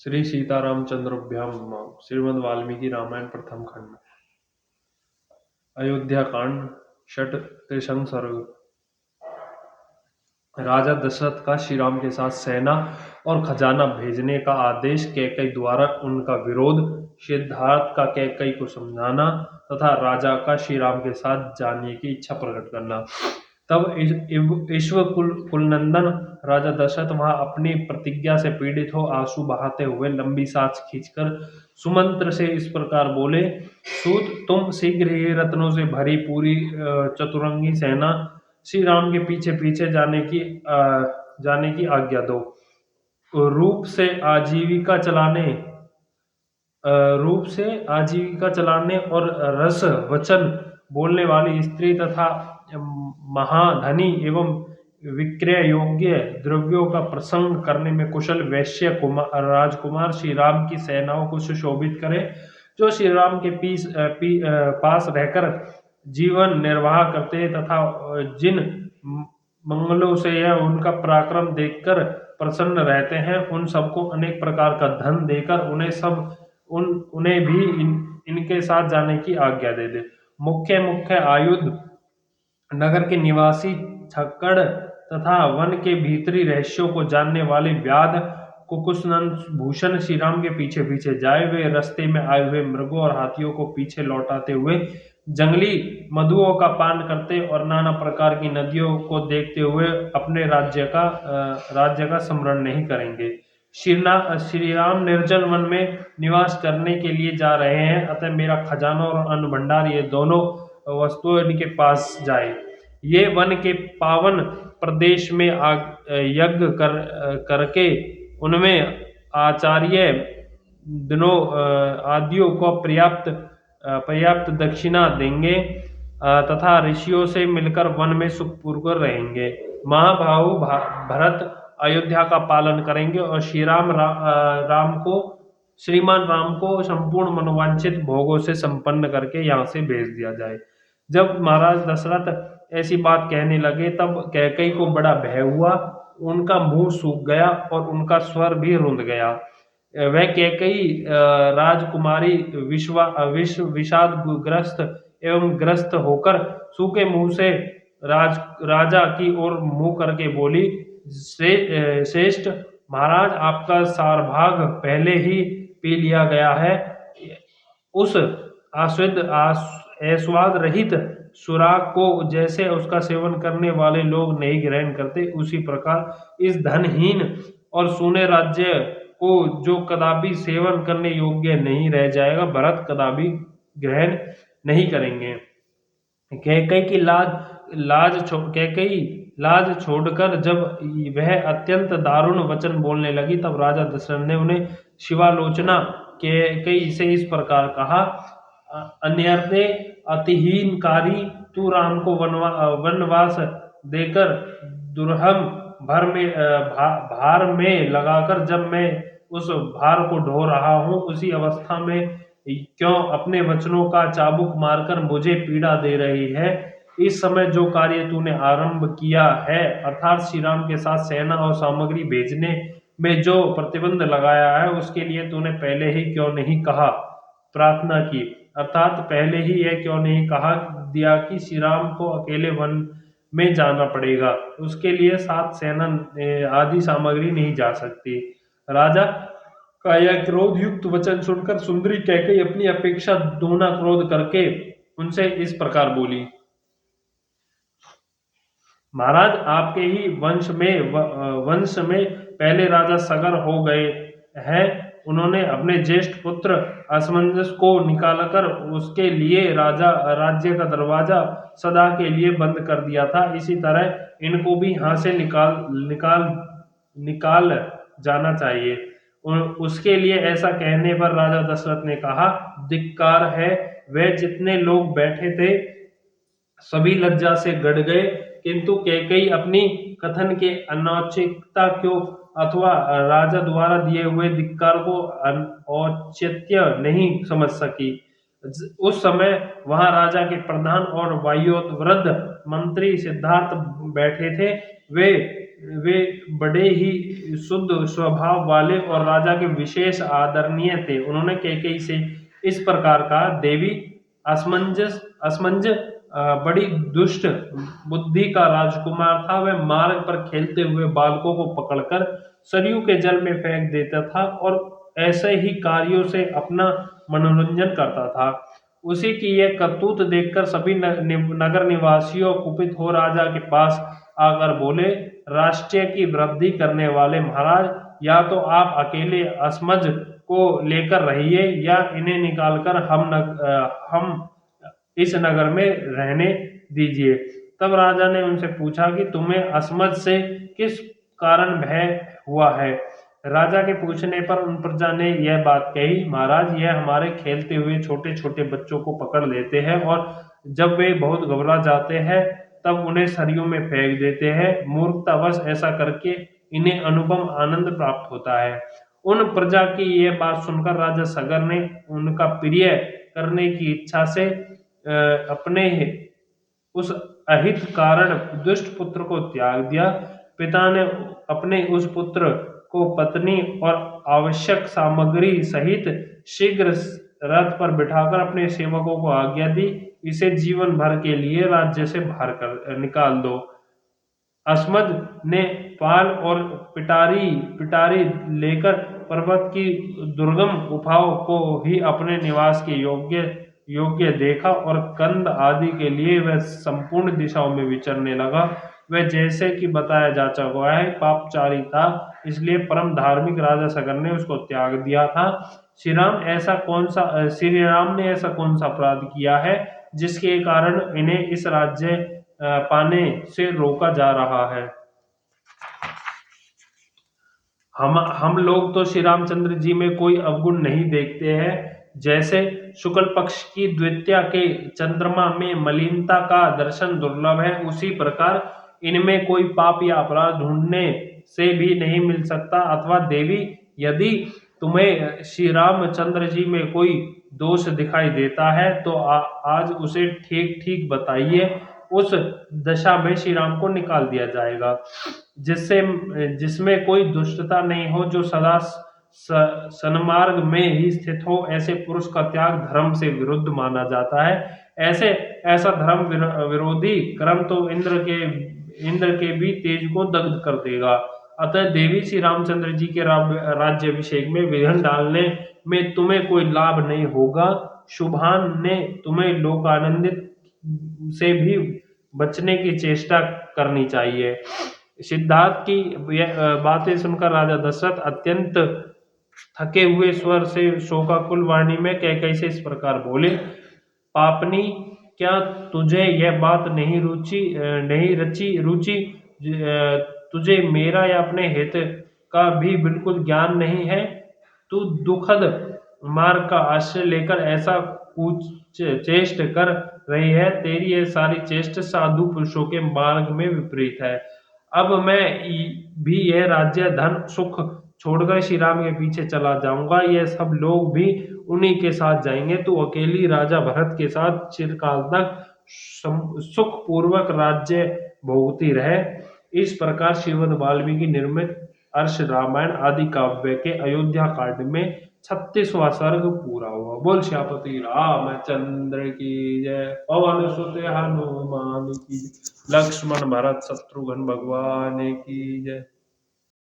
श्री सीतारामचंद्राभ्याम नमः। श्रीमद् वाल्मीकि रामायण प्रथम खंड अयोध्या कांड षट त्रिशंक सर्ग। राजा दशरथ का श्री राम के साथ सेना और खजाना भेजने का आदेश, कैकई द्वारा उनका विरोध, सिद्धार्थ का कैकई को समझाना तथा राजा का श्री राम के साथ जाने की इच्छा प्रकट करना। तब ईश्वर कुलनंदन राजा दशरथ वहां अपनी प्रतिज्ञा से पीड़ित हो आंसू बहाते हुए लंबी सांस खींचकर सुमंत्र से इस प्रकार बोले। सूत, तुम शीघ्र ही रत्नों से भरी पूरी चतुरंगी सेना श्री राम के पीछे पीछे जाने की आज्ञा दो। रूप से आजीविका चलाने और रस वचन बोलने वाली स्त्री तथा महाधनी एवं विक्रय योग्य द्रव्यों का प्रसंग करने में कुशल वैश्य राजकुमार श्री राम की सेनाओं को सुशोभित करे, जो श्री राम के पास रहकर जीवन निर्वाह करते हैं तथा जिन मंगलों से यह उनका पराक्रम देखकर प्रसन्न रहते हैं, उन सबको अनेक प्रकार का धन देकर उन्हें भी इनके साथ जाने की आज्ञा दे दे। मुख्य मुख्य आयुध, नगर के निवासी, छक्कड़ तथा वन के भीतरी रहस्यों को जानने वाले व्याध कुकुसनंद भूषण श्री राम के पीछे पीछे जाए। वे रास्ते में आए हुए मृगों और हाथियों को पीछे लौटाते हुए जंगली मधुओं का पान करते और नाना प्रकार की नदियों को देखते हुए अपने राज्य का स्मरण नहीं करेंगे। श्री राम निर्जल वन में निवास करने के लिए जा रहे हैं, अतः मेरा खजाना और अन्न भंडार ये दोनों वस्तुएं इनके पास जाए। ये वन के पावन प्रदेश में यज्ञ करके उनमें आचार्य दिनों आदियों को पर्याप्त दक्षिणा देंगे तथा ऋषियों से मिलकर वन में सुखपूर्वक रहेंगे। महाभाव भरत अयोध्या का पालन करेंगे और श्रीमान राम को संपूर्ण मनोवांछित भोगों से संपन्न करके यहाँ से भेज दिया जाए। जब महाराज दशरथ ऐसी बात कहने लगे तब कैकई को बड़ा भय हुआ, उनका मुंह सूख गया और उनका स्वर भी रुंध गया। वह कैकई राजकुमारी विषादग्रस्त एवं ग्रस्त होकर सूखे मुंह से राजा की ओर मुंह करके बोली, श्रेष्ठ महाराज, आपका सारभाग पहले ही पी लिया गया है। उस आस्वाद रहित सुराग को जैसे उसका सेवन करने वाले लोग नहीं ग्रहण करते, उसी प्रकार इस धनहीन और सूने राज्य को जो कदापि सेवन करने योग्य नहीं रह जाएगा, भरत कदापि ग्रहण नहीं करेंगे। कैकई लाज छोड़कर जब वह अत्यंत दारुण वचन बोलने लगी, तब राजा दशरथ ने उन्हें शिवालोचना कैकई से इस प्रकार कहा, अन्यर्थे अतिहीनकारी, तू राम को वनवास देकर दुर्हम भार में लगाकर जब मैं उस भार को ढो रहा हूं, उसी अवस्था में क्यों अपने वचनों का चाबुक मारकर मुझे पीड़ा दे रही है। इस समय जो कार्य तूने आरंभ किया है, अर्थात श्री राम के साथ सेना और सामग्री भेजने में जो प्रतिबंध लगाया है, उसके लिए तूने पहले ही क्यों नहीं कहा प्रार्थना की, अर्थात पहले ही यह क्यों नहीं कहा दिया कि श्री राम को अकेले वन में जाना पड़ेगा, उसके लिए साथ सेना आदि सामग्री नहीं जा सकती। राजा का यह क्रोध युक्त वचन सुनकर सुंदरी कैकई अपनी अपेक्षा दोना क्रोध करके उनसे इस प्रकार बोली, महाराज, आपके ही वंश में पहले राजा सगर हो गए हैं। उन्होंने अपने ज्येष्ठ पुत्र असमंजस को निकालकर उसके लिए राज्य का दरवाजा सदा के लिए बंद कर दिया था। इसी तरह इनको भी यहाँ से निकाल जाना चाहिए। उसके लिए ऐसा कहने पर राजा दशरथ ने कहा, धिक्कार है। वे जितने लोग बैठे थे सभी लज्जा से गड़ गए, किंतु कैकई अपनी कथन के अनौचित्यता क्यों अथवा राजा द्वारा दिए हुए धिक्कार को औचित्य नहीं समझ सकी। उस समय वहां राजा के प्रधान और वायोवृद्ध मंत्री सिद्धार्थ बैठे थे। वे वे बड़े ही शुद्ध स्वभाव वाले और राजा के विशेष आदरणीय थे। उन्होंने कैकेयी से इस प्रकार कहा, देवी, असमंज बड़ी दुष्ट बुद्धि का राजकुमार था। वह मार्ग पर खेलते हुए बालकों को पकड़कर सरयू के जल में फेंक देता था और ऐसे ही कार्यों से अपना मनोरंजन करता था। उसी की यह करतूत देखकर सभी नगर निवासियों कुपित हो राजा के पास आकर बोले, राष्ट्र की वृद्धि करने वाले महाराज, या तो आप अकेले असमझ को लेकर रहिए या इन्हें निकालकर हम इस नगर में रहने दीजिए। तब राजा ने उनसे पूछा कि तुम्हें असमझ से किस कारण भय हुआ है। राजा के पूछने पर उन प्रजा ने यह बात कही, महाराज, यह हमारे खेलते हुए छोटे छोटे बच्चों को पकड़ लेते हैं और जब वे बहुत घबरा जाते हैं तब उन्हें सरयू में फेंक देते हैं। मूर्खतावश ऐसा करके इन्हें अनुपम आनंद प्राप्त होता है। उन प्रजा की यह बात सुनकर राजा सगर ने उनका प्रिय करने की इच्छा से अपने उस अहित कारण दुष्ट पुत्र को त्याग दिया। पिता ने अपने उस पुत्र को पत्नी और आवश्यक सामग्री सहित शीघ्र रथ पर बिठाकर अपने सेवकों को आज्ञा दी, इसे जीवन भर के लिए राज्य से बाहर कर निकाल दो। असमद ने पाल और पिटारी लेकर पर्वत की दुर्गम गुफाओं को ही अपने निवास के योग्य देखा और कंद आदि के लिए वह संपूर्ण दिशाओं में विचरने लगा। वह जैसे कि बताया जा चुका है पापचारी था, इसलिए परम धार्मिक राजा सगर ने उसको त्याग दिया था। श्री राम ने ऐसा कौन सा अपराध किया है जिसके कारण इन्हें इस राज्य पाने से रोका जा रहा है। हम लोग तो श्री रामचंद्र जी में कोई अवगुण नहीं देखते हैं। जैसे शुक्ल पक्ष की द्वितीया के चंद्रमा में मलिनता का दर्शन दुर्लभ है, उसी प्रकार इनमें कोई पाप या अपराध ढूंढने से भी नहीं मिल सकता। अथवा देवी, यदि तुम्हें श्री रामचंद्र जी में कोई दोष दिखाई देता है तो आज उसे ठीक ठीक बताइए। उस दशा में श्री राम को निकाल दिया जाएगा जिसमें कोई दुष्टता नहीं हो, जो सदा सन्मार्ग में ही स्थित हो। ऐसे पुरुष का त्याग धर्म से विरुद्ध माना जाता है। ऐसा धर्म विरोधी कर्म तो इंद्र के भी तेज को दग्ध कर देगा। अतः देवी, श्री रामचंद्र जी के राज्याभिषेक में विघ्न डालने में तुम्हें कोई लाभ नहीं होगा। शुभान ने तुम्हें लोकानंदित से भी बचने की चेष्टा करनी चाहिए। सिद्धार्थ की बातें सुनकर राजा दशरथ अत्यंत थके हुए स्वर से शोकाकुल वाणी में कैकेयी से इस प्रकार बोले, पापनी, क्या तुझे यह बात नहीं रुचि तुझे मेरा या अपने हित का भी बिल्कुल ज्ञान नहीं है। तू दुखद मार्ग का आश्रय लेकर ऐसा कुछ चेष्ट कर रही है। तेरी यह सारी चेष्ट साधु पुरुषों के मार्ग में विपरीत है। अब मैं भी यह राज्य, धन, सुख छोड़कर श्री राम के पीछे चला जाऊंगा। यह सब लोग भी उन्हीं के साथ जाएंगे। तो अकेली राजा भरत के साथ चिरकाल तक सुख पूर्वक राज्य भोगती रहे। इस प्रकार श्रीमद् वाल्मीकि निर्मित अर्ष रामायण आदि काव्य के अयोध्या कांड में 36वां सर्ग पूरा हुआ। बोल श्यापति रामचंद्र की जय। पवन सुत हनुमान की, लक्ष्मण भरत शत्रुघ्न भगवान की जय।